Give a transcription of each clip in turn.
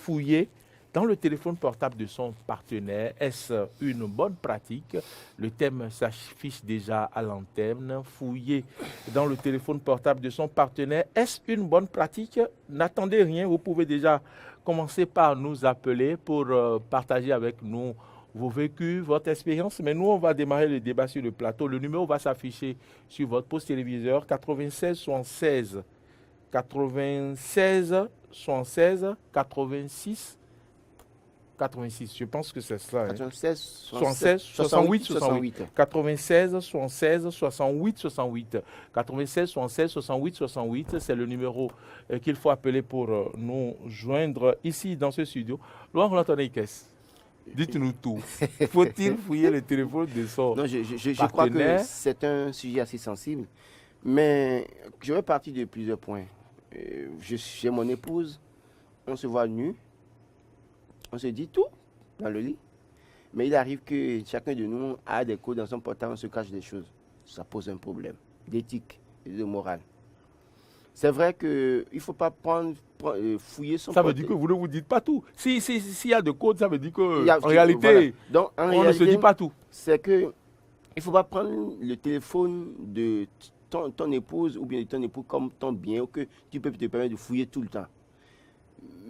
fouiller dans le téléphone portable de son partenaire. Est-ce une bonne pratique? Le thème s'affiche déjà à l'antenne. Fouiller dans le téléphone portable de son partenaire, est-ce une bonne pratique? N'attendez rien, vous pouvez déjà commencer par nous appeler pour partager avec nous vos vécus, votre expérience. Mais nous, on va démarrer le débat sur le plateau. Le numéro va s'afficher sur votre poste téléviseur 96 76 96 76 86 86. Je pense que c'est ça. 96 76 68 68. 96 76 68 68. 96 76 68 68. C'est le numéro qu'il faut appeler pour nous joindre ici dans ce studio. Laurent Anthony Kess, dites-nous tout. Faut-il fouiller le téléphone de son Non, je crois que partenaire? c'est un sujet assez sensible, mais je vais partir de plusieurs points. J'ai mon épouse, on se voit nu, on se dit tout dans le lit, mais il arrive que chacun de nous a des codes dans son portable, on se cache des choses. Ça pose un problème d'éthique et de morale. C'est vrai qu'il ne faut pas fouiller son Ça portable. veut dire que vous ne vous dites pas tout. S'il y a de codes, ça veut dire qu'en Voilà. réalité, Donc, en on réalité, ne se dit pas tout. c'est que il ne faut pas prendre le téléphone de ton épouse ou bien de ton époux comme ton bien ou que tu peux te permettre de fouiller tout le temps.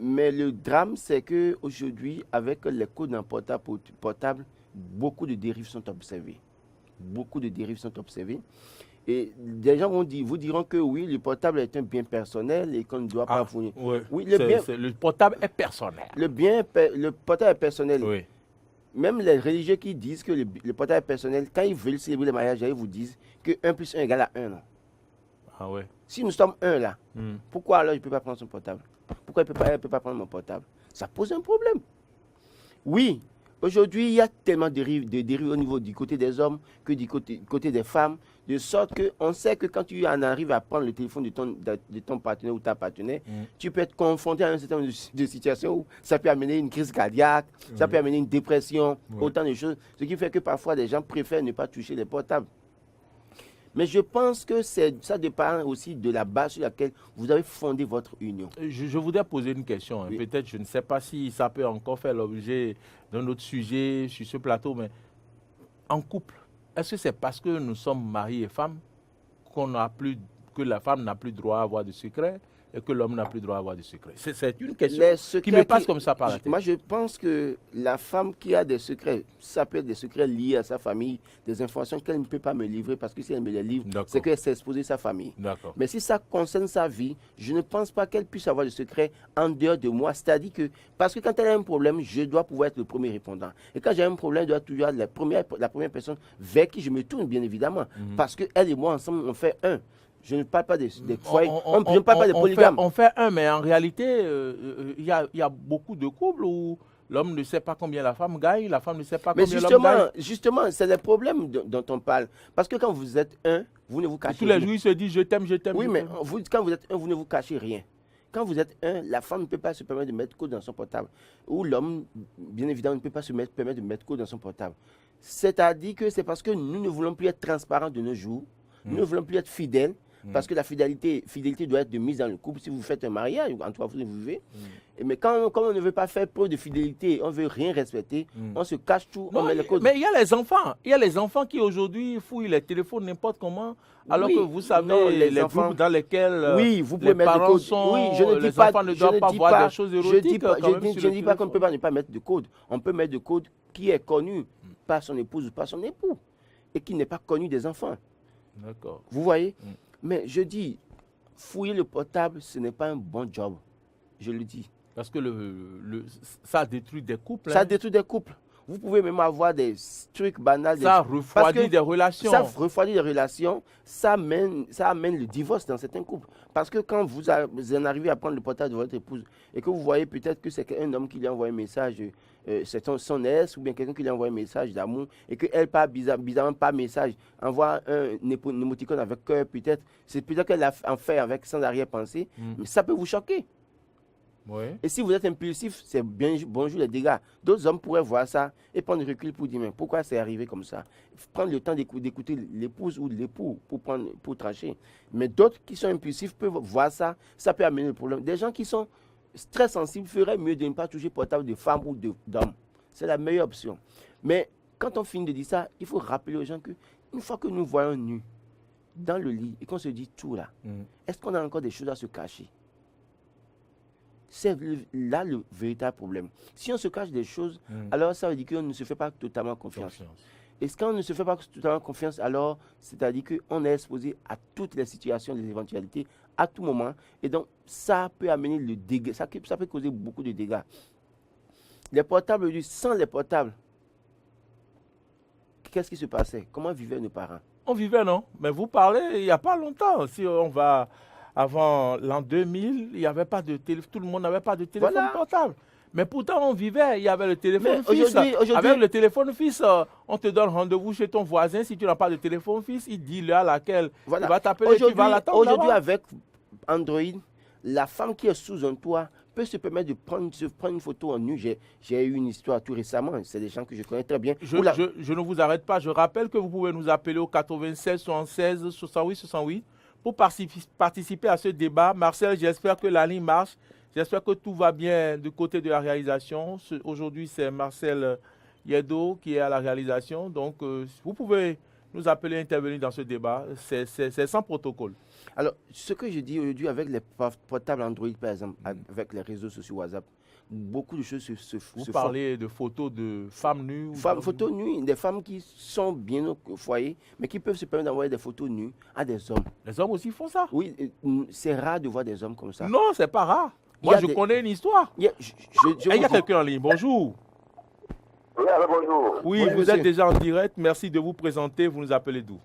Mais le drame, c'est qu'aujourd'hui, avec les codes en portable, beaucoup de dérives sont observées. Beaucoup de dérives sont observées. Et des gens vous diront que oui, le portable est un bien personnel et qu'on ne doit pas fournir. Ouais. Oui, le portable est personnel. Le portable est personnel. Oui. Même les religieux qui disent que le portable est personnel, quand ils veulent célébrer le mariage, ils vous disent que 1 plus 1 égale à 1. Non? Ah ouais. Si nous sommes 1 là, pourquoi alors je ne peux pas prendre son portable? Pourquoi elle ne peut pas prendre mon portable? Ça pose un problème. Oui, aujourd'hui, il y a tellement de dérives au niveau du côté des hommes que du côté des femmes, de sorte qu'on sait que quand tu en arrives à prendre le téléphone de ton partenaire ou ta partenaire, tu peux être confronté à un certain nombre de situations où ça peut amener une crise cardiaque, ça peut amener une dépression, autant de choses. Ce qui fait que parfois, les gens préfèrent ne pas toucher les portables. Mais je pense que ça dépend aussi de la base sur laquelle vous avez fondé votre union. Je voudrais poser une question. Oui. Peut-être, je ne sais pas si ça peut encore faire l'objet d'un autre sujet sur ce plateau, mais en couple, est-ce que c'est parce que nous sommes mariés et femmes que la femme n'a plus droit à avoir de secrets et que l'homme n'a plus droit à avoir de secrets? C'est une question qui me passe comme ça par la tête. Moi, je pense que la femme qui a des secrets, ça peut être des secrets liés à sa famille, des informations qu'elle ne peut pas me livrer parce que si elle me les livre, c'est qu'elle s'est exposée à sa famille. Mais si ça concerne sa vie, je ne pense pas qu'elle puisse avoir de secrets en dehors de moi. C'est-à-dire que, parce que quand elle a un problème, je dois pouvoir être le premier répondant. Et quand j'ai un problème, je dois toujours être la première personne vers qui je me tourne, bien évidemment. Parce qu'elle et moi, ensemble, on fait un. Je ne parle pas des foyers, je ne parle pas des polygames. On fait un, mais en réalité, il y a beaucoup de couples où l'homme ne sait pas combien la femme gagne, la femme ne sait pas combien l'homme gagne. Justement, c'est le problème dont on parle. Parce que quand vous êtes un, vous ne vous cachez rien. Tous les jours, il se dit je t'aime, je t'aime. Oui, mais quand vous êtes un, vous ne vous cachez rien. Quand vous êtes un, la femme ne peut pas se permettre de mettre code dans son portable. Ou l'homme, bien évidemment, ne peut pas se permettre de mettre code dans son portable. C'est-à-dire que c'est parce que nous ne voulons plus être transparents de nos jours, nous ne voulons plus être fidèles. Parce que la fidélité doit être de mise dans le couple. Si vous faites un mariage, en tout cas, vous vivez. Mais quand on ne veut pas faire preuve de fidélité, on ne veut rien respecter, on se cache tout, on met le code. Mais il y a les enfants. Il y a les enfants qui aujourd'hui fouillent les téléphones n'importe comment. Alors que vous savez, les groupes dans lesquels vous pouvez les parents code. sont, les enfants ne doivent pas voir des choses érotiques. Je ne dis pas qu'on ne peut pas ne pas mettre de code. On peut mettre de code qui est connu par son épouse ou par son époux et qui n'est pas connu des enfants. D'accord. Vous voyez? Mais je dis, fouiller le portable, ce n'est pas un bon job. Je le dis. Parce que ça détruit des couples. Ça détruit des couples. Vous pouvez même avoir des trucs banals. Ça refroidit des relations. Ça refroidit des relations. Ça amène le divorce dans certains couples. Parce que quand vous en arrivez à prendre le portable de votre épouse et que vous voyez peut-être que c'est un homme qui lui a envoyé un message, c'est son ex ou bien quelqu'un qui lui a envoyé un message d'amour et qu'elle, bizarrement, pas message, envoie un émoticône avec cœur, peut-être. C'est peut-être qu'elle l'a en fait avec sans arrière-pensée. Mais ça peut vous choquer. Ouais. Et si vous êtes impulsif, c'est bien bonjour les dégâts. D'autres hommes pourraient voir ça et prendre du recul pour dire mais pourquoi c'est arrivé comme ça. Prendre le temps d'écouter l'épouse ou l'époux pour trancher. Mais d'autres qui sont impulsifs peuvent voir ça, ça peut amener le problème. Des gens qui sont très sensibles ferait mieux de ne pas toucher portable de femmes ou d'hommes. C'est la meilleure option. Mais quand on finit de dire ça, il faut rappeler aux gens qu'une fois que nous voyons nus dans le lit et qu'on se dit tout là, est-ce qu'on a encore des choses à se cacher? C'est là le véritable problème. Si on se cache des choses, alors ça veut dire qu'on ne se fait pas totalement confiance. Et quand on ne se fait pas totalement confiance, alors c'est-à-dire qu'on est exposé à toutes les situations, les éventualités, à tout moment. Et donc, ça peut amener le dégât, ça peut causer beaucoup de dégâts. Les portables, sans les portables, qu'est-ce qui se passait? Comment vivaient nos parents? On vivait, non? Mais vous parlez il n'y a pas longtemps. Si on va avant l'an 2000, il n'y avait pas de téléphone, tout le monde n'avait pas de téléphone portable. Mais pourtant, on vivait, il y avait le téléphone fixe. Avec le téléphone fixe, on te donne rendez-vous chez ton voisin. Si tu n'as pas de téléphone fixe, il dit l'heure à laquelle il va t'appeler, tu vas l'attendre. Aujourd'hui, avec Android, la femme qui est sous un toit peut se permettre de prendre une photo en nu. J'ai eu une histoire tout récemment, c'est des gens que je connais très bien. Je ne vous arrête pas, je rappelle que vous pouvez nous appeler au 96 76 68 68 pour participer à ce débat. Marcel, j'espère que la ligne marche. J'espère que tout va bien du côté de la réalisation. Aujourd'hui, c'est Marcel Yedo qui est à la réalisation. Donc, vous pouvez nous appeler, intervenir dans ce débat. C'est sans protocole. Alors, ce que je dis aujourd'hui avec les portables Android, par exemple, avec les réseaux sociaux WhatsApp, beaucoup de choses se font. Vous parlez de photos de femmes nues? Photos nues, des femmes qui sont bien au foyer, mais qui peuvent se permettre d'envoyer des photos nues à des hommes. Les hommes aussi font ça? Oui, c'est rare de voir des hommes comme ça. Non, c'est pas rare. Moi, je connais une histoire. Il y a quelqu'un en ligne. Bonjour. Oui, alors bonjour. Oui, bonjour, vous êtes déjà en direct. Merci de vous présenter. Vous nous appelez d'où?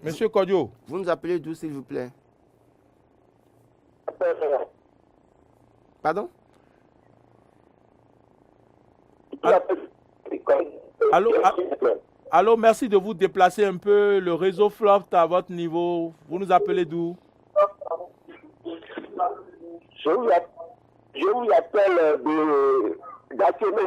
Monsieur Kodio. Vous nous appelez d'où, s'il vous plaît? Pardon? Allô, merci de vous déplacer un peu. Le réseau flotte à votre niveau. Vous nous appelez d'où? Je vous appelle d'Atiémé.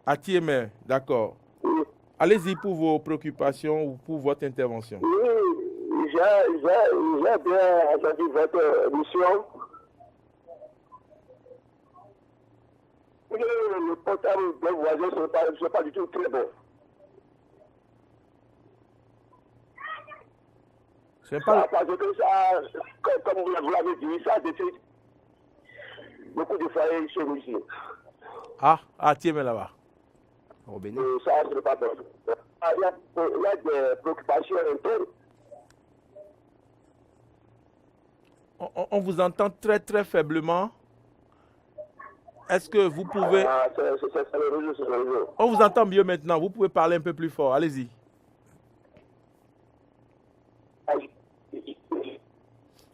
Atiémé, d'accord. Oui. Allez-y pour vos préoccupations ou pour votre intervention. Oui, j'ai bien entendu votre émission. Le portable des voisins ne sont pas du tout très bon. C'est pas... Parce que ça, comme vous l'avez dit, ça détruit beaucoup de foyers chez nous ici. Ah, tiens, là-bas. Ça, ce n'est pas bon. Il y a des préoccupations internes. On vous entend très, très faiblement. Est-ce que vous pouvez... C'est le réseau. On vous entend mieux maintenant. Vous pouvez parler un peu plus fort. Allez-y.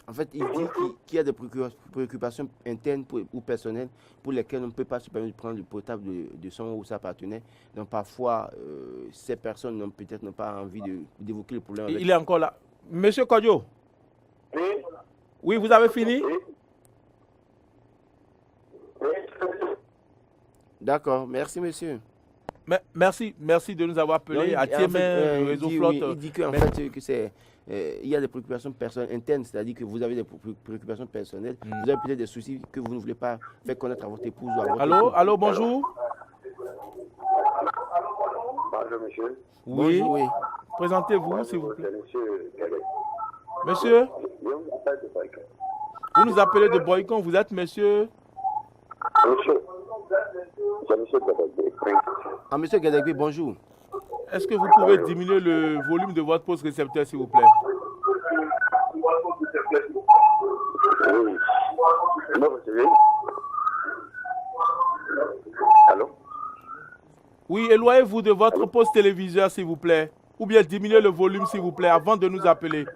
En fait, il dit qu'il y a des préoccupations internes ou personnelles pour lesquelles on ne peut pas se permettre de prendre le portable de son ou sa partenaire. Donc parfois, ces personnes n'ont peut-être pas envie d'évoquer le problème. Il est encore là. Monsieur Kodio. Oui. Oui, vous avez fini? Oui. D'accord, merci monsieur. Merci de nous avoir appelés à Tiémé, le réseau flotte. Il dit qu'en fait, il y a des préoccupations personnelles internes, c'est-à-dire que vous avez des préoccupations personnelles, vous avez peut-être des soucis que vous ne voulez pas faire connaître à votre épouse ou à votre époux. Allô, bonjour. Bonjour monsieur. Oui. Bonjour, oui. Présentez-vous, s'il vous plaît. Monsieur Québec. Monsieur, Je vous appelle de Boycon. vous nous appelez de Boycon, vous êtes monsieur? Monsieur. C'est monsieur Québec. Ah, monsieur Gadegbe, bonjour. Est-ce que vous pouvez diminuer le volume de votre poste récepteur, s'il vous plaît? Oui. Non, recevez. Allô? Oui, éloignez-vous de votre poste téléviseur, s'il vous plaît. Ou bien diminuez le volume, s'il vous plaît, avant de nous appeler.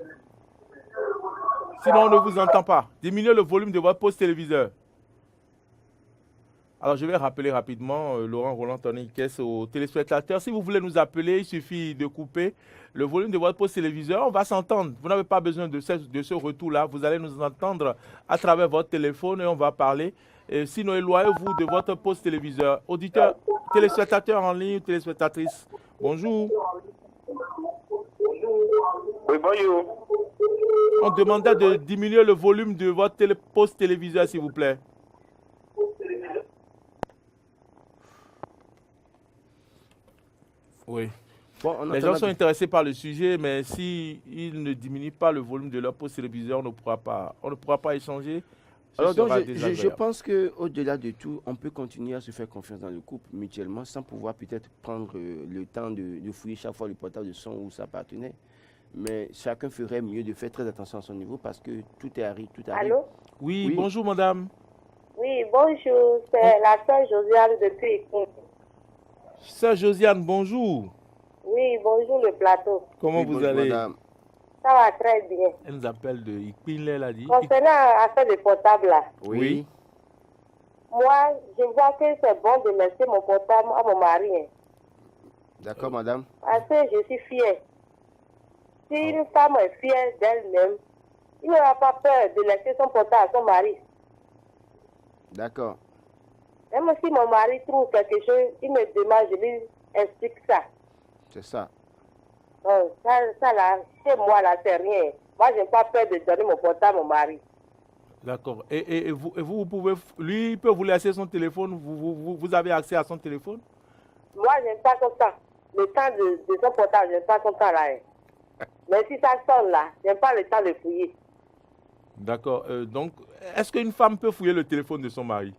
Sinon, on ne vous entend pas. Diminuez le volume de votre poste téléviseur. Alors, je vais rappeler rapidement Laurent Roland Toniquès aux téléspectateurs. Si vous voulez nous appeler, il suffit de couper le volume de votre poste téléviseur. On va s'entendre. Vous n'avez pas besoin de ce retour-là. Vous allez nous entendre à travers votre téléphone et on va parler. Et sinon, éloignez-vous de votre poste téléviseur. Auditeurs, téléspectateurs en ligne, téléspectatrices, bonjour. Oui, bonjour. On demandait de diminuer le volume de votre poste téléviseur, s'il vous plaît. Oui. Bon, Les gens sont intéressés par le sujet, mais s'ils ne diminuent pas le volume de leur poste téléviseur, on ne pourra pas échanger. Alors donc, je pense qu'au-delà de tout, on peut continuer à se faire confiance dans le couple mutuellement sans pouvoir peut-être prendre le temps de fouiller chaque fois le portable de son ou sa partenaire. Mais chacun ferait mieux de faire très attention à son niveau parce que tout arrive. Allô? Oui, bonjour madame. Oui, bonjour, c'est la sœur Josiane depuis Écoute. Sœur Josiane, bonjour. Oui, bonjour le plateau. Comment vous allez? Madame. Ça va très bien. Elle nous appelle de Ikpinle, elle a dit. Concernant l'affaire de portable là, Oui. moi, je vois que c'est bon de laisser mon portable à mon mari. Hein. D'accord, madame. Parce que je suis fière. Si une femme est fière d'elle-même, il n'aura pas peur de laisser son portable à son mari. D'accord. Même si mon mari trouve quelque chose, il me demande, je lui explique ça. C'est ça. Donc, ça là, chez moi là, c'est rien. Moi, je n'ai pas peur de donner mon portable à mon mari. D'accord. Et vous pouvez, lui, il peut vous laisser son téléphone, vous avez accès à son téléphone? Moi, je n'aime pas son temps. Le temps de son portable, je n'aime pas son temps là. Hein. Mais si ça sonne là, je n'aime pas le temps de fouiller. D'accord. Donc, est-ce qu'une femme peut fouiller le téléphone de son mari?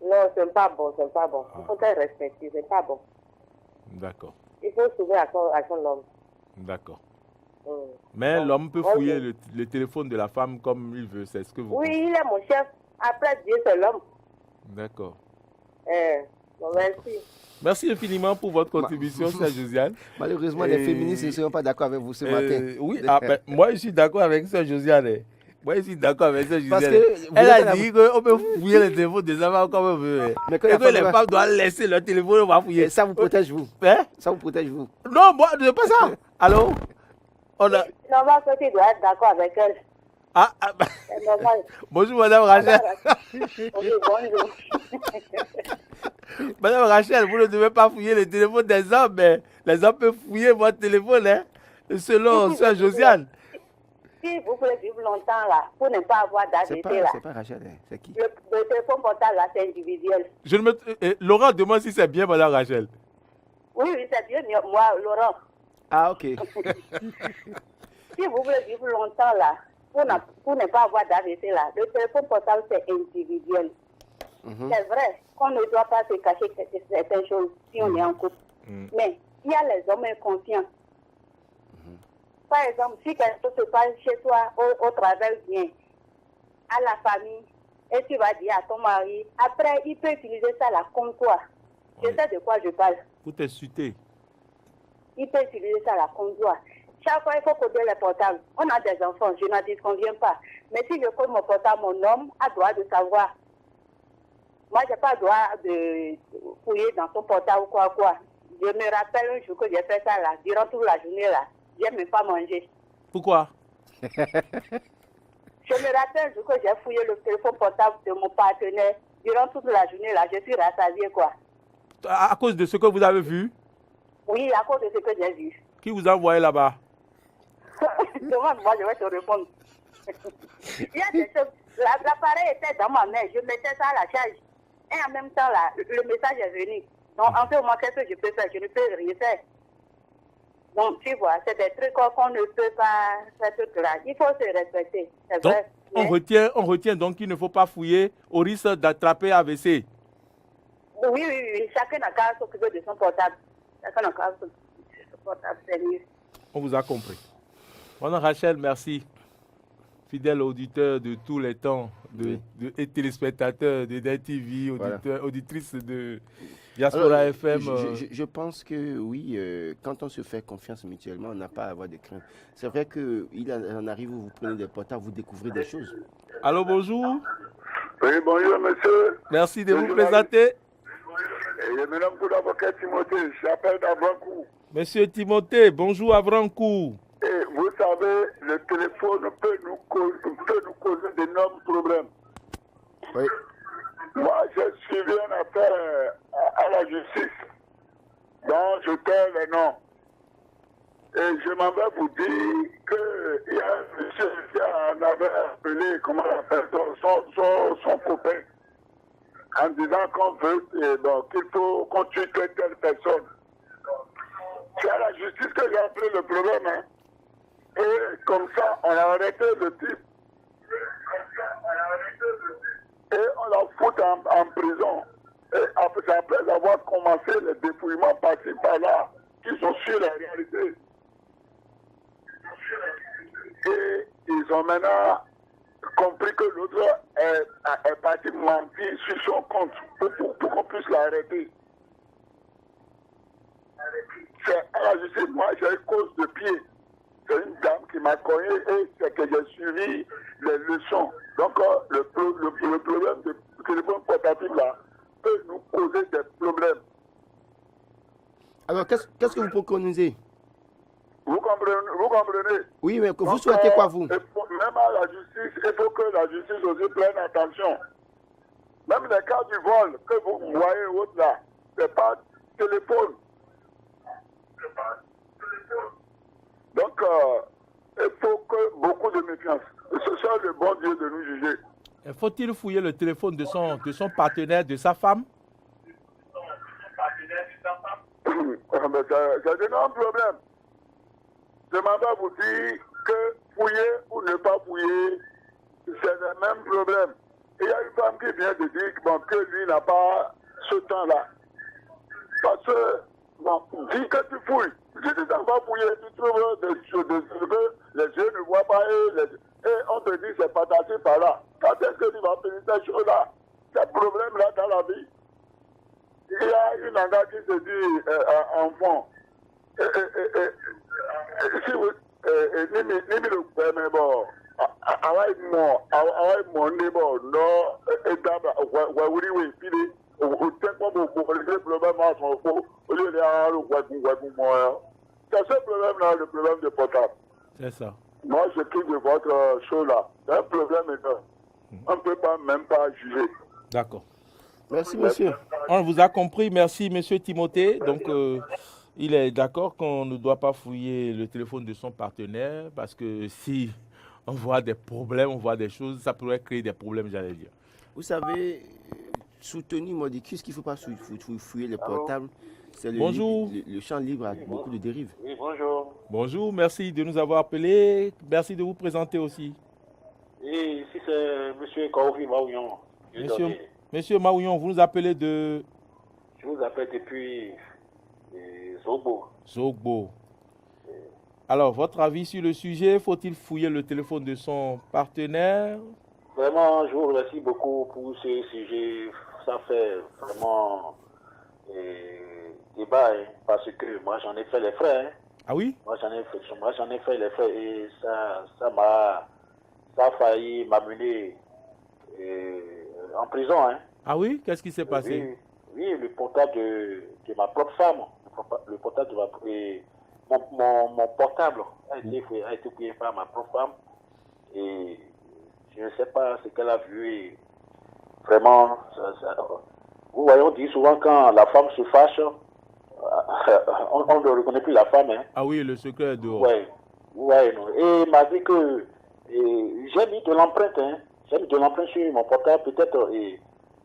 Non, ce n'est pas bon, c'est pas bon. Il faut être respecté, c'est pas bon. D'accord. Il faut s'ouvrir à son homme. D'accord. Mais l'homme peut fouiller le téléphone de la femme comme il veut, c'est ce que vous Oui, pensez? il est mon chef. Après Dieu, c'est l'homme. D'accord. Bon, merci. Merci infiniment pour votre contribution, Sœur Josiane. Malheureusement, les féministes ne seront pas d'accord avec vous ce matin. Oui, moi je suis d'accord avec Sœur Josiane. Moi je suis d'accord avec Sœur Parce Josiane. que Elle a dit qu'on peut fouiller le téléphone des enfants comme on veut. Mais Et que les femmes doivent laisser leur téléphone, on va fouiller. Et ça vous protège, vous. Hein? Ça vous protège, vous. Non, moi, c'est pas ça. Allô? Normal que tu dois être d'accord avec elle. C'est normal. Bonjour, Madame Rachel. Oui, bonjour. Madame Rachel, vous ne devez pas fouiller le téléphone des hommes, mais les hommes peuvent fouiller votre téléphone, hein, selon Sœur Josiane. Si vous voulez vivre longtemps là, pour ne pas avoir d'ADT là. C'est pas Rachel, hein. C'est qui? Le téléphone portable là, c'est individuel. Laurent demande si c'est bien, Madame Rachel. Oui, c'est bien, moi, Laurent. Ah, ok. Si vous voulez vivre longtemps là, pour ne pas avoir d'ADT là, le téléphone portable c'est individuel. C'est vrai qu'on ne doit pas se cacher certaines choses si on est en couple. Mais il y a les hommes inconscients. Par exemple, si quelque chose se passe chez toi au travail bien, à la famille, et tu vas dire à ton mari, après il peut utiliser ça là contre toi. Je sais de quoi je parle. Pour t'insulter. Il peut utiliser ça là contre toi. Chaque fois, il faut coder les portables. On a des enfants, je n'en disconviens pas. Mais si je code mon portable, mon homme a droit de savoir. Moi, je n'ai pas le droit de fouiller dans ton portable ou quoi. Je me rappelle un jour que j'ai fait ça là, durant toute la journée là. Je n'ai même pas mangé. Pourquoi? Je me rappelle un jour que j'ai fouillé le téléphone portable de mon partenaire. Durant toute la journée là, je suis rassasiée quoi. À cause de ce que vous avez vu? Oui, à cause de ce que j'ai vu. Qui vous a envoyé là-bas? Demande, moi je vais te répondre. Il y a des choses. L'appareil était dans ma main, je mettais ça à la charge. Et en même temps, là, le message est venu. Donc, en ce moment, qu'est-ce que je peux faire? Je ne peux rien faire. Donc, tu vois, c'est des trucs qu'on ne peut pas faire tout là. Il faut se respecter, c'est Donc, vrai. on retient donc qu'il ne faut pas fouiller au risque d'attraper AVC. Oui. Chacun n'a qu'à s'occuper de son portable. Chacun n'a qu'à s'occuper de son portable, c'est mieux. On vous a compris. Madame Rachel, merci. Fidèle auditeur de tous les temps, et téléspectateur de DTV, auditrice de Diaspora FM. Je pense que oui, quand on se fait confiance mutuellement, on n'a pas à avoir de crainte. C'est vrai qu'il en arrive où vous prenez des portables, vous découvrez des choses. Allô, bonjour. Oui, bonjour, monsieur. Merci de vous présenter. Je me nomme pour l'avocat Timothée, j'appelle d'Avrancourt. Monsieur Timothée, bonjour à Avrancourt. Et vous savez, le téléphone peut nous causer d'énormes problèmes. Oui. Moi, j'ai suivi une affaire à la justice, dont je tais le nom. Et je m'en vais vous dire qu'il y a un monsieur qui en avait appelé, comment on appelle, son copain, en disant qu'on veut, qu'il faut qu'on tue telle personne. C'est à la justice que j'ai appelé le problème, hein. Et comme ça, on a arrêté le type. Et on la fout en prison. Et après avoir commencé les dépouillements par-ci par-là, qui sont sur la réalité. Et ils ont maintenant compris que l'autre est parti mentir sur son compte pour qu'on puisse l'arrêter. C'est à la justice, moi j'ai une cause de pied. C'est une dame qui m'a cogné et c'est que j'ai suivi les leçons. Donc le problème de téléphone portatif là peut nous causer des problèmes. Alors, qu'est-ce que vous préconisez? Vous comprenez? Oui, mais vous souhaitez quoi, vous? Même à la justice, il faut que la justice aussi prenne attention. Même les cas du vol que vous voyez autres là, c'est pas téléphone. Donc, il faut que beaucoup de méfiance. Ce soit le bon Dieu de nous juger. Faut-il fouiller le téléphone de son partenaire, de sa femme? C'est un énorme problème. Je m'en vais vous dire que fouiller ou ne pas fouiller, c'est le même problème. Il y a une femme qui vient de dire que lui n'a pas ce temps-là. Parce que, dis que tu fouilles. Si tu t'en vas fouiller, tu trouves des choses que les yeux ne voient pas et on te dit c'est partagé par là. Quand est-ce que tu vas finir ces choses-là, ces problèmes-là dans la vie? Il y a une langage qui se dit enfant. Si vous n'importe le mais bon, avec mon neighbor, non, et d'abord, oui, puis c'est ce problème-là, le problème de portable. C'est ça. Moi, je quitte de votre show-là. C'est un problème énorme. On ne peut même pas juger. D'accord. Merci, monsieur. On vous a compris. Merci, monsieur Timothée. Donc, il est d'accord qu'on ne doit pas fouiller le téléphone de son partenaire parce que si on voit des problèmes, on voit des choses, ça pourrait créer des problèmes, j'allais dire. Vous savez, Soutenu Modicus, qu'il ne faut pas fouiller les portables. C'est le champ libre a beaucoup de dérives. Oui, bonjour. Bonjour, merci de nous avoir appelés. Merci de vous présenter aussi. Et ici, c'est M. Kaofi Maouillon. Monsieur Maouillon, vous nous appelez de... Je vous appelle depuis Zogbo. Zogbo. Alors, votre avis sur le sujet, faut-il fouiller le téléphone de son partenaire? Vraiment, je vous remercie beaucoup pour ce sujet. Ça fait vraiment débat, hein, parce que moi, j'en ai fait les frais. Hein. Ah oui? Moi, j'en ai fait les frais et ça a failli m'amener en prison. Hein. Ah oui? Qu'est-ce qui s'est passé? Oui, le portable de ma propre femme. Le portable de mon portable a été pris par ma propre femme. Et je ne sais pas ce qu'elle a vu. Et vraiment, vous voyez, on dit souvent quand la femme se fâche, on ne reconnaît plus la femme. Hein. Ah oui, le secret est dehors. Ouais, non. Et il m'a dit que j'ai mis de l'empreinte. Hein. J'ai mis de l'empreinte sur mon portable. Peut-être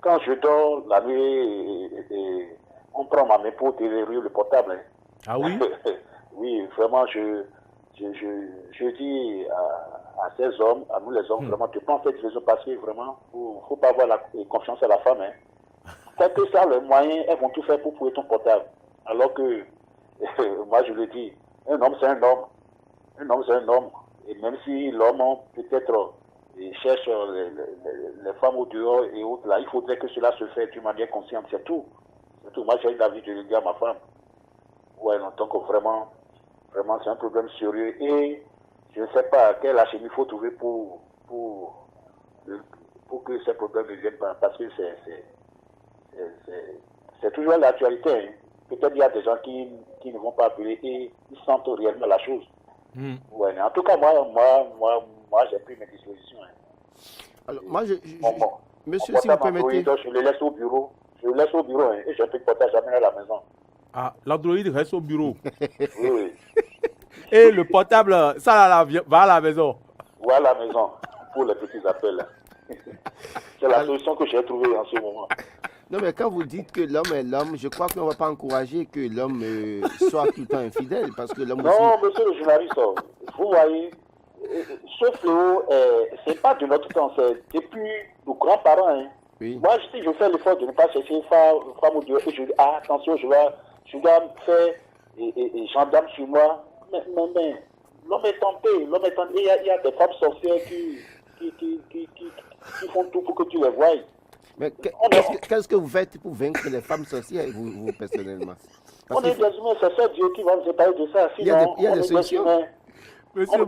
quand je dors la nuit, on prend ma main pour déverrouiller le portable. Hein. Ah oui? Oui, vraiment, je dis à ces hommes, à nous les hommes, vraiment, de prendre cette décision parce que vraiment, il ne faut pas avoir confiance à la femme. Hein. Quel que soit le moyen, elles vont tout faire pour trouver ton portable. Alors que, moi je le dis, un homme c'est un homme. Un homme c'est un homme. Et même si l'homme peut-être cherche les femmes au dehors et autres, là, il faudrait que cela se fasse d'une manière consciente, c'est tout. C'est tout. Moi j'ai envie de le dire à ma femme. Ouais, donc vraiment, c'est un problème sérieux. Et je ne sais pas quelle alchimie il faut trouver pour que ces problèmes ne viennent pas. Parce que c'est toujours l'actualité. Hein. Peut-être il y a des gens qui ne vont pas appeler et ils sentent réellement la chose. Ouais, mais en tout cas, moi j'ai pris mes dispositions. Hein. Alors, moi, monsieur, si vous permettez... Je le laisse au bureau. Hein, et je ne peux pas jamais à la maison. Ah, l'Android reste au bureau. Oui. Et le portable, ça là, va à la maison. Ou à la maison, pour les petits appels. C'est la solution que j'ai trouvée en ce moment. Non, mais quand vous dites que l'homme est l'homme, je crois qu'on ne va pas encourager que l'homme soit tout le temps infidèle, parce que l'homme aussi... Non, monsieur le journaliste, vous voyez, ce fléau, c'est pas de notre temps, c'est depuis nos grands-parents. Hein. Oui. Moi, si je fais l'effort de ne pas chercher femme ou Dieu, et je dis, ah, attention, je dois faire et gendarme sur moi. Mais l'homme est tenté, il y a des femmes sorcières qui font tout pour que tu les voies. Mais qu'est-ce que vous faites pour vaincre les femmes sorcières, vous personnellement? On est des humains, c'est seul Dieu qui va nous séparer de ça. Sinon, il y a des solutions. Monsieur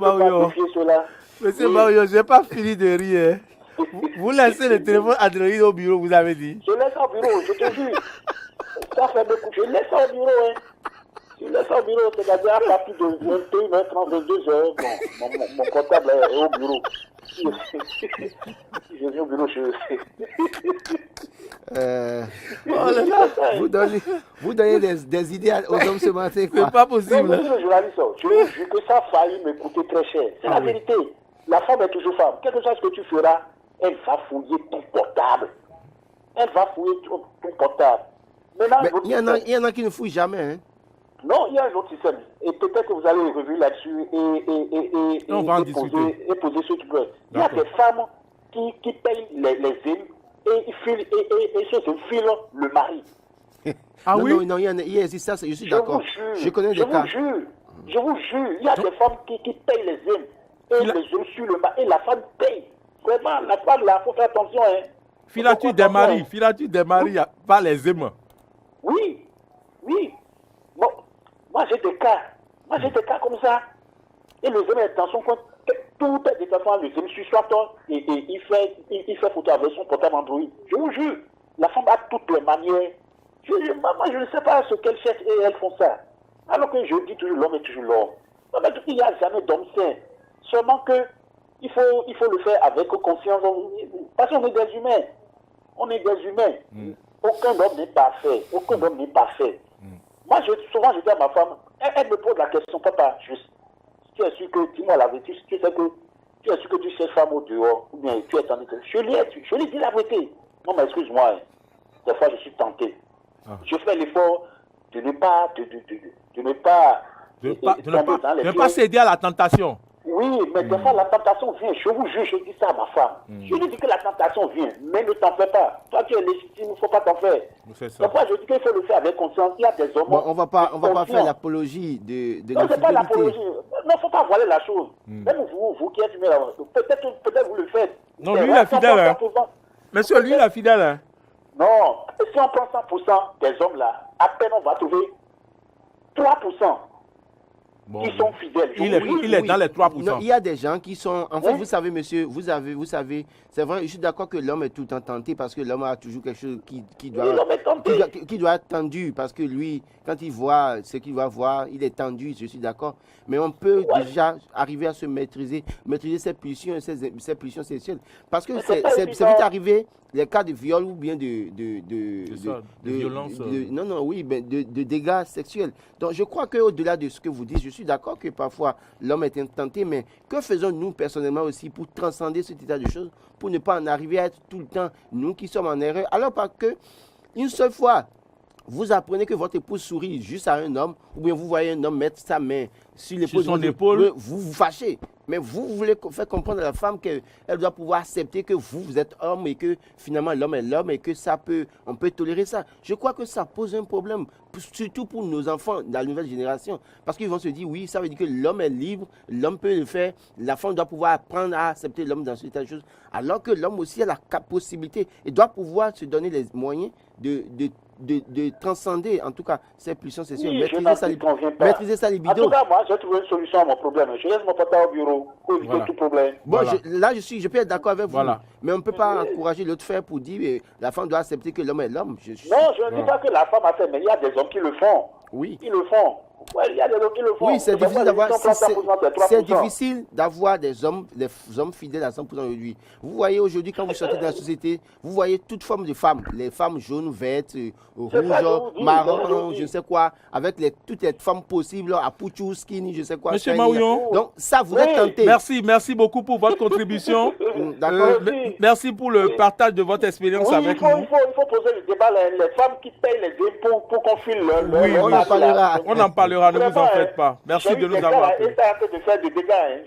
Mario, je n'ai pas fini de rire. Vous laissez le téléphone Android au bureau, vous avez dit? Je laisse au bureau, je te jure. Ça fait beaucoup. Je laisse au bureau. Hein. Je laisse au bureau, c'est-à-dire à partir de 21h, 30, 22h, mon portable est au bureau. Si je viens au bureau, vous donnez des idées aux hommes ce matin. C'est pas possible. Non, monsieur le journaliste, je vous jure que ça a failli me coûter très cher. C'est la vérité. La femme est toujours femme. Quel que soit ce que tu feras, elle va fouiller ton portable. Elle va fouiller ton portable. Maintenant, mais il y en a qui ne fouillent jamais. Hein? Non, il y a un autre système. Et peut-être que vous allez revenir là-dessus et poser ce truc. Il y a des femmes qui payent les îles et se filent le mari. Ah non, oui? Non, il existe ça, je suis d'accord. Je connais des cas. Je vous jure, il y a des femmes qui payent les îles et les hommes sur le mari. Et la femme paye. Vraiment, la femme, là, il faut faire attention. Hein. Filature des maris, pas les aimes. Oui. Bon, moi j'ai des cas comme ça. Et le jeune est dans son compte. Tout est des enfants, le jeune suit soit toi et il fait photo avec son portable Android. Je vous jure, la femme a toutes les manières. Moi, je ne sais pas ce qu'elles cherchent et elles font ça. Alors que je dis toujours l'homme est toujours l'homme. Il n'y a jamais d'homme sain. Seulement que il faut le faire avec confiance. Parce qu'on est des humains. On est des humains. Aucun homme n'est parfait. Moi, souvent, je dis à ma femme, elle me pose la question, papa, tu es sûr que, dis-moi la vérité, tu es sûr que tu sais femme au dehors, ou bien tu es tenté. Je lui dis la vérité. Non, mais excuse-moi, hein. Des fois, je suis tenté. Je fais l'effort de ne pas céder à la tentation. Oui, mais des fois, la tentation vient. Je vous jure, je dis ça à ma femme. Je lui dis que la tentation vient, mais ne t'en fais pas. Toi, tu es légitime, il ne faut pas t'en faire. Des fois, je dis qu'il faut le faire avec conscience. Il y a des hommes... Bon, on va pas faire l'apologie de non, c'est pas l'apologie. Non, il ne faut pas voiler la chose. Même vous qui êtes humain, peut-être vous le faites. Non, lui, il est fidèle. Hein. Monsieur, lui, il est fidèle. Hein. Non, si on prend 100% des hommes là, à peine on va trouver 3%. Qui sont fidèles. Il est dans les 3%. Non, il y a des gens qui sont... En fait, vous savez, monsieur, vous savez, c'est vrai, je suis d'accord que l'homme est tout le temps tenté parce que l'homme a toujours quelque chose qui doit être tendu parce que lui, quand il voit ce qu'il va voir, il est tendu, je suis d'accord. Mais on peut déjà arriver à se maîtriser ses pulsions, ses pulsions sexuelles. Parce que c'est vite arrivé, les cas de viol ou bien de violence. De dégâts sexuels. Donc, je crois qu'au-delà de ce que vous dites, je suis d'accord que parfois l'homme est tenté, mais que faisons-nous personnellement aussi pour transcender cet état de choses, pour ne pas en arriver à être tout le temps nous qui sommes en erreur, alors parce que une seule fois, vous apprenez que votre épouse sourit juste à un homme, ou bien vous voyez un homme mettre sa main sur son épaule, vous vous fâchez. Mais vous voulez faire comprendre à la femme qu'elle doit pouvoir accepter que vous êtes homme et que finalement l'homme est l'homme et que on peut tolérer ça. Je crois que ça pose un problème, surtout pour nos enfants de la nouvelle génération. Parce qu'ils vont se dire, oui, ça veut dire que l'homme est libre, l'homme peut le faire, la femme doit pouvoir apprendre à accepter l'homme dans ce état de choses. Alors que l'homme aussi a la possibilité et doit pouvoir se donner les moyens de transcender, en tout cas, ces pulsions sexuelles, maîtriser sa libido. En tout cas, moi, j'ai trouvé une solution à mon problème. Je laisse mon portable au bureau pour éviter tout problème. Bon, je peux être d'accord avec vous, mais on ne peut pas encourager l'autre faire pour dire la femme doit accepter que l'homme est l'homme. Non, je ne dis pas que la femme a fait, mais il y a des hommes qui le font. Oui. Ils le font. Ouais, il y a des hommes qui le font. Oui, c'est difficile d'avoir, Si c'est difficile d'avoir des hommes fidèles à 100% aujourd'hui. Vous voyez aujourd'hui, quand vous sortez de la société, vous voyez toute forme de femmes. Les femmes jaunes, vertes, rouges, marron, je ne sais quoi, avec toutes les formes possibles, à pouchou, skinny, je ne sais quoi. Monsieur Maouillon. Donc ça, vous êtes tenté. Merci beaucoup pour votre contribution. D'accord. Merci pour le partage de votre expérience avec nous. Il faut poser le débat, les femmes qui payent les impôts pour qu'on file leur on en parlera. Ne vous en faites pas. Merci de nous avoir appelés.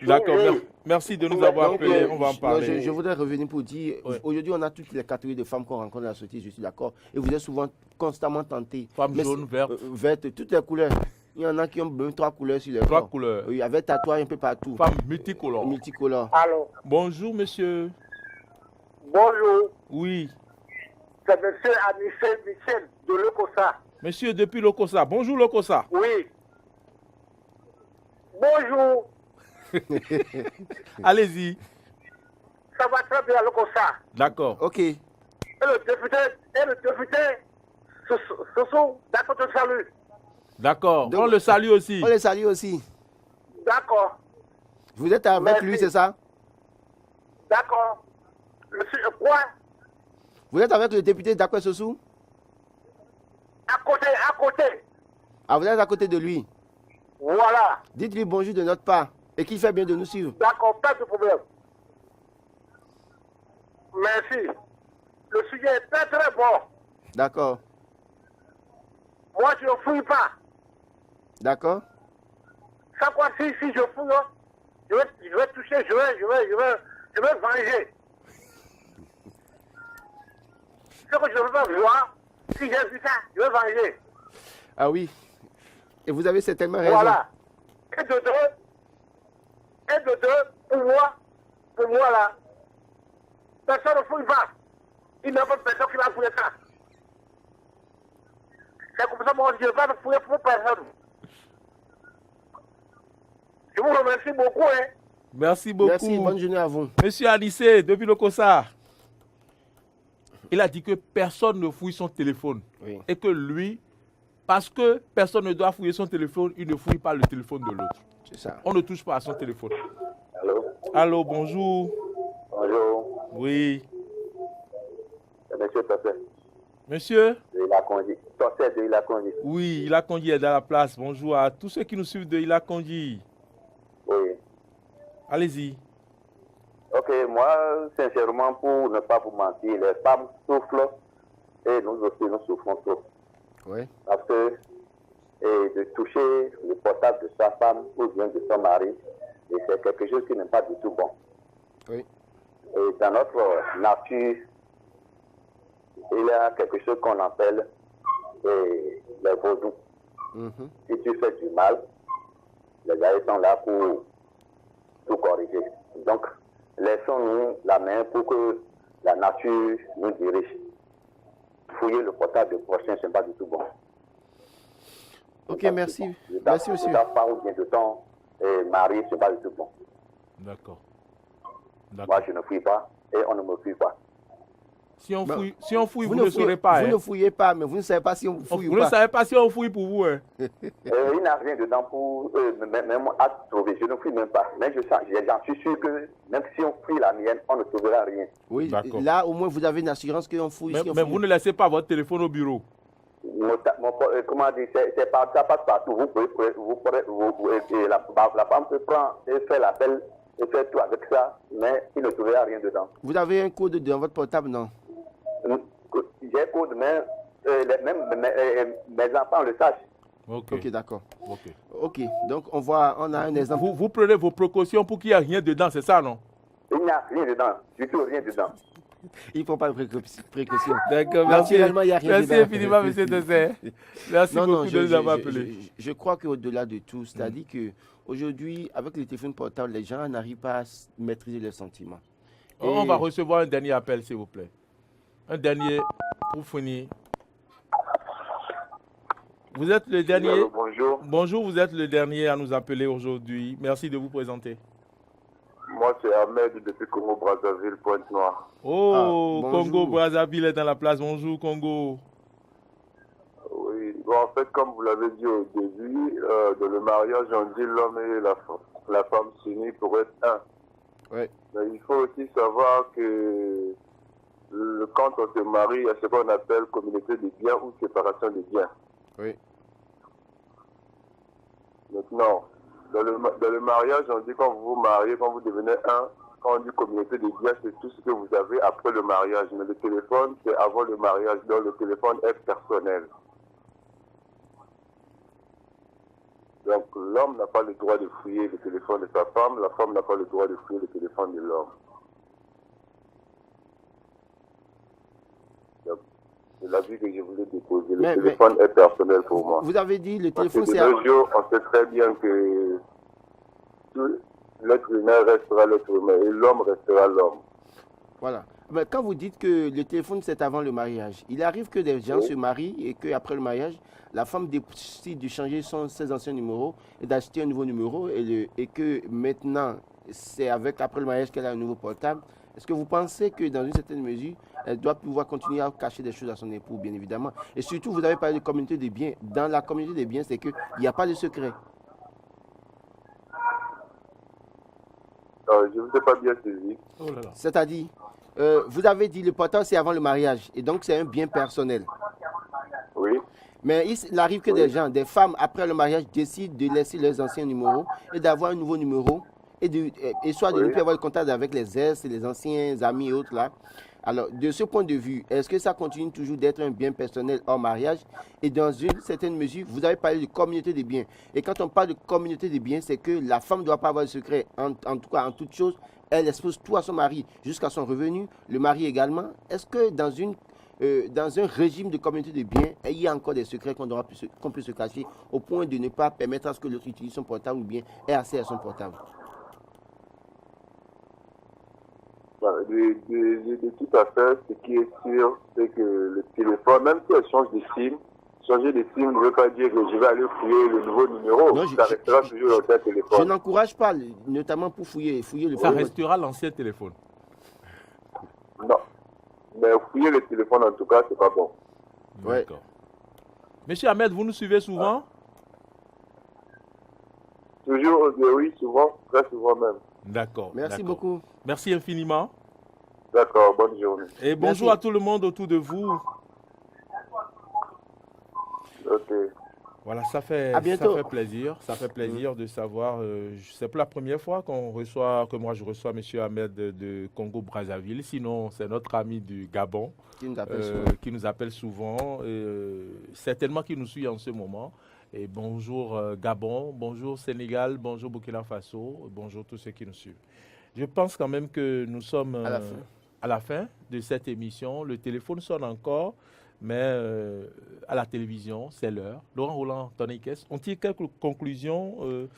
D'accord, merci de nous avoir appelés. On va en parler. Je voudrais revenir pour dire, aujourd'hui, on a toutes les catégories de femmes qu'on rencontre dans la société, je suis d'accord. Et vous êtes souvent constamment tentés. Femmes jaunes, vertes, toutes les couleurs. Il y en a qui ont même 3 couleurs sur leur corps. 3 couleurs. Oui, avec tatouage un peu partout. Femmes multicolores. Allô. Bonjour, monsieur. Bonjour. Oui. C'est monsieur Anissé Michel de Lokossa. Monsieur, depuis Lokossa. Bonjour, Lokossa. Oui. Bonjour. Allez-y. Ça va très bien, Lokossa. D'accord. Ok. Et le député, ce sont d'accord de salut. D'accord. On le salue aussi. On le salue aussi. D'accord. Vous êtes avec lui, c'est ça? D'accord. Quoi? Vous êtes avec le député Dakwe Sossou? À côté. Ah, vous êtes à côté de lui. Voilà. Dites-lui bonjour de notre part et qu'il fait bien de nous suivre. D'accord, pas de problème. Merci. Le sujet est très très bon. D'accord. Moi, je ne fouille pas. D'accord. Chaque fois, si je fouille, je vais toucher, je vais venger. Ce que je ne veux pas voir, si j'ai vu ça, je vais venger. Ah oui. Et vous avez certainement raison. Voilà. Et de deux, pour moi là, personne ne fouille pas. Il n'y a pas de personne qui va fouiller ça. C'est comme ça, moi, je ne vais pas fouiller pour personne. Je vous remercie beaucoup. Hein. Merci beaucoup. Merci, bonne journée à vous. Monsieur Anissé, depuis Lokossa, il a dit que personne ne fouille son téléphone. Oui. Et que lui, parce que personne ne doit fouiller son téléphone, il ne fouille pas le téléphone de l'autre. C'est ça. On ne touche pas à son téléphone. Allô? Allô, bonjour. Bonjour. Oui. C'est monsieur Tossé. Monsieur? De Ilakondi. Tossé de Ilakondi. Oui, Ilakondi est dans la place. Bonjour à tous ceux qui nous suivent de Ilakondi. Oui. Allez-y. Ok, moi, sincèrement, pour ne pas vous mentir, les femmes souffrent et nous aussi, nous souffrons trop. Oui. Parce que de toucher le portable de sa femme ou bien de son mari, et c'est quelque chose qui n'est pas du tout bon. Oui. Et dans notre nature, il y a quelque chose qu'on appelle les vaudous. Si tu fais du mal, les gars sont là pour tout corriger. Donc, laissons-nous la main pour que la nature nous dirige. Fouiller le portable du prochain, ce n'est pas du tout bon. Ok, merci. Merci, monsieur. De ta femme ou bien de ton mari, ce n'est pas du tout bon. D'accord. Moi, je ne fouille pas et on ne me fouille pas. Si on fouille, vous ne saurez pas. Vous ne fouillez pas, mais vous ne savez pas si on fouille ou pas. Vous ne savez pas si on fouille pour vous. Hein. Il n'y a rien dedans pour même à trouver. Je ne fouille même pas. Mais j'en suis sûr que même si on fouille la mienne, on ne trouvera rien. Oui, là au moins vous avez une assurance qu'on fouille. Mais vous ne laissez pas votre téléphone au bureau. Comment dire, ça passe partout. La femme peut prendre et faire l'appel et faire tout avec ça, mais il ne trouvera rien dedans. Vous avez un code dans votre portable, non? J'ai un code, mais mes enfants le sachent. Ok, d'accord. Ok, donc on a un exemple. Vous prenez vos précautions pour qu'il n'y ait rien dedans, c'est ça, non? Il n'y a rien dedans, du tout rien dedans. Il ne faut pas de précautions. D'accord, merci. Il y a rien merci dedans. infiniment, monsieur Tessé. Merci beaucoup de nous avoir appelés. Je crois qu'au-delà de tout, c'est-à-dire qu'aujourd'hui, avec les téléphones portables, les gens n'arrivent pas à maîtriser leurs sentiments. On va recevoir un dernier appel, s'il vous plaît. Un dernier pour finir. Vous êtes le dernier. Allô, bonjour. Bonjour, vous êtes le dernier à nous appeler aujourd'hui. Merci de vous présenter. Moi, c'est Ahmed depuis Congo-Brazzaville, Pointe-Noire. Oh, Congo-Brazzaville est dans la place. Bonjour, Congo. Oui, Bon, en fait, comme vous l'avez dit au début, dans le mariage, on dit l'homme et la femme s'unissent pour être un. Oui. Mais il faut aussi savoir que quand on se marie, il y a ce qu'on appelle communauté des biens ou séparation des biens. Oui. Maintenant, dans le mariage, on dit quand vous vous mariez, quand vous devenez un, quand on dit communauté des biens, c'est tout ce que vous avez après le mariage. Mais le téléphone, c'est avant le mariage, donc le téléphone est personnel. Donc l'homme n'a pas le droit de fouiller le téléphone de sa femme, la femme n'a pas le droit de fouiller le téléphone de l'homme. C'est l'avis que je voulais déposer. Le téléphone est personnel pour moi. Vous avez dit le téléphone c'est... De nos jours, on sait très bien que l'être humain restera l'être humain et l'homme restera l'homme. Voilà. Mais quand vous dites que le téléphone c'est avant le mariage, il arrive que des gens se marient et qu'après le mariage, la femme décide de changer ses anciens numéros et d'acheter un nouveau numéro et que maintenant, c'est après le mariage qu'elle a un nouveau portable. Est-ce que vous pensez que dans une certaine mesure, elle doit pouvoir continuer à cacher des choses à son époux, bien évidemment? Et surtout, vous avez parlé de communauté des biens. Dans la communauté des biens, c'est qu'il n'y a pas de secret. Je ne vous ai pas bien saisi. Oh là là. C'est-à-dire, vous avez dit le portable, c'est avant le mariage. Et donc, c'est un bien personnel. Oui. Mais il arrive que des gens, des femmes, après le mariage, décident de laisser leurs anciens numéros et d'avoir un nouveau numéro. Et soit de ne plus avoir le contact avec les ex, les anciens amis et autres là. Alors, de ce point de vue, est-ce que ça continue toujours d'être un bien personnel hors mariage? Et dans une certaine mesure, vous avez parlé de communauté des biens. Et quand on parle de communauté des biens, c'est que la femme ne doit pas avoir de secret. En tout cas, en toute chose, elle expose tout à son mari, jusqu'à son revenu, le mari également. Est-ce que dans un régime de communauté de biens, il y a encore des secrets qu'on peut se cacher au point de ne pas permettre à ce que l'autre utilise son portable ou bien ait accès à son portable? De tout à fait, ce qui est sûr, c'est que le téléphone, même si elle change de SIM, changer de SIM ne veut pas dire que je vais aller fouiller le nouveau numéro. Non, ça restera toujours l'ancien téléphone. Je n'encourage pas, notamment pour fouiller le Ça restera l'ancien téléphone. Non. Mais fouiller le téléphone, en tout cas, c'est pas bon. D'accord. Monsieur Ahmed, vous nous suivez souvent? Toujours, oui, souvent, très souvent même. D'accord. Merci beaucoup. Merci infiniment. D'accord, bonne journée. Et bonjour à tout le monde autour de vous. Ok. Voilà, ça fait plaisir. Ça fait plaisir de savoir. C'est pour la première fois que moi je reçois M. Ahmed de Congo-Brazzaville. Sinon, c'est notre ami du Gabon qui nous appelle souvent. Certainement qui nous suit en ce moment. Et bonjour Gabon, bonjour Sénégal, bonjour Burkina Faso, bonjour tous ceux qui nous suivent. Je pense quand même que nous sommes à la fin de cette émission. Le téléphone sonne encore, mais à la télévision, c'est l'heure. Laurent Roland, Tony Kess, on tire quelques conclusions.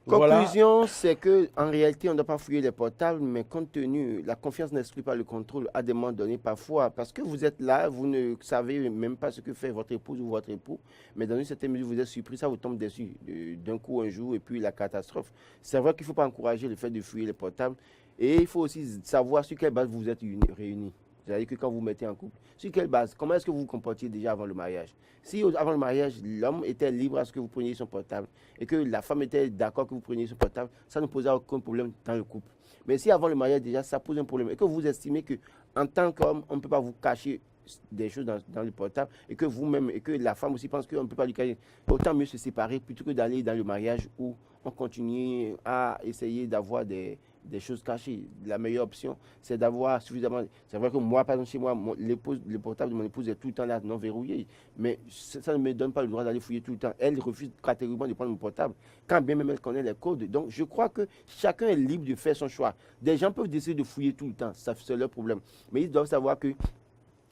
Conclusion, c'est qu'en réalité, on ne doit pas fouiller les portables, mais compte tenu, la confiance n'exclut pas le contrôle à des moments donnés parfois, parce que vous êtes là, vous ne savez même pas ce que fait votre épouse ou votre époux, mais dans une certaine mesure, vous êtes surpris, ça vous tombe dessus d'un coup un jour, et puis la catastrophe. C'est vrai qu'il ne faut pas encourager le fait de fouiller les portables, et il faut aussi savoir sur quelle base vous êtes réunis. C'est-à-dire que quand vous mettez en couple, sur quelle base, comment est-ce que vous vous comportiez déjà avant le mariage? Si avant le mariage, l'homme était libre à ce que vous preniez son portable et que la femme était d'accord que vous preniez son portable, ça ne posait aucun problème dans le couple. Mais si avant le mariage déjà, ça pose un problème et que vous estimez qu'en tant qu'homme, on ne peut pas vous cacher des choses dans le portable et que vous-même, et que la femme aussi pense qu'on ne peut pas lui cacher, autant mieux se séparer plutôt que d'aller dans le mariage où on continue à essayer d'avoir des choses cachées. La meilleure option, c'est d'avoir suffisamment... C'est vrai que moi, par exemple, chez moi, le portable de mon épouse est tout le temps là, non verrouillé. Mais ça ne me donne pas le droit d'aller fouiller tout le temps. Elle refuse catégoriquement de prendre mon portable, quand bien même elle connaît les codes. Donc, je crois que chacun est libre de faire son choix. Des gens peuvent décider de fouiller tout le temps, c'est leur problème. Mais ils doivent savoir que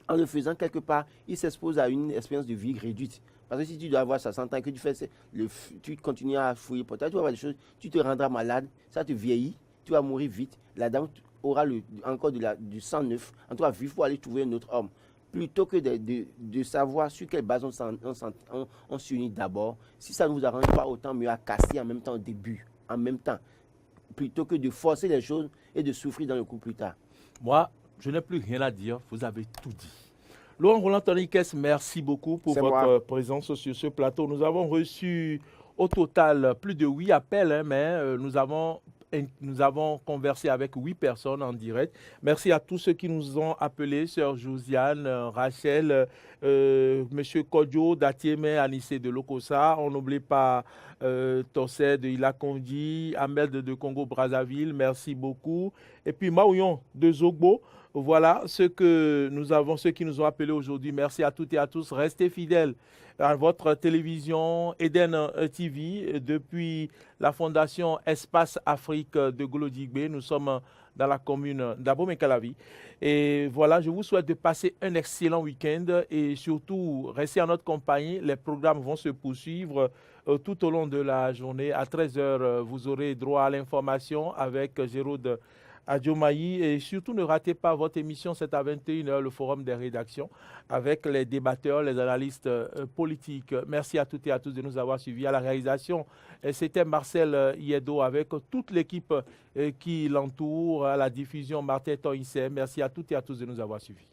en le faisant quelque part, ils s'exposent à une expérience de vie réduite. Parce que si tu dois avoir 60 ans et que tu continues à fouiller le portable, tu vas avoir des choses, tu te rendras malade, ça te vieillit. Tu vas mourir vite. La dame aura encore du sang neuf. En tout cas, il faut aller trouver un autre homme. Plutôt que de savoir sur quelle base on s'unit d'abord. Si ça ne vous arrange pas, autant mieux à casser en même temps au début. En même temps. Plutôt que de forcer les choses et de souffrir dans le couple plus tard. Moi, je n'ai plus rien à dire. Vous avez tout dit. Laurent Roland Toniquès, merci beaucoup pour C'est votre moi. présence sur ce plateau. Nous avons reçu au total plus de 8 appels, hein, mais nous avons conversé avec 8 personnes en direct. Merci à tous ceux qui nous ont appelés, Sœur Josiane, Rachel, Monsieur Kodjo, Datieme, Anissé de Lokosa. On n'oublie pas Tossé de Ilakondi, Ahmed de Congo-Brazzaville, merci beaucoup. Et puis Maouyon de Zogbo. Voilà ceux qui nous ont appelés aujourd'hui. Merci à toutes et à tous. Restez fidèles à votre télévision Eden TV depuis la fondation Espace Afrique de Golodigbe. Nous sommes dans la commune d'Abomey-Calavi. Et voilà, je vous souhaite de passer un excellent week-end et surtout, restez en notre compagnie. Les programmes vont se poursuivre tout au long de la journée. À 13h, vous aurez droit à l'information avec Jérôme Adjomaï, et surtout ne ratez pas votre émission, c'est à 21h, le forum des rédactions avec les débatteurs, les analystes politiques. Merci à toutes et à tous de nous avoir suivis. À la réalisation, c'était Marcel Iedo avec toute l'équipe qui l'entoure, à la diffusion Martin Toïsé. Merci à toutes et à tous de nous avoir suivis.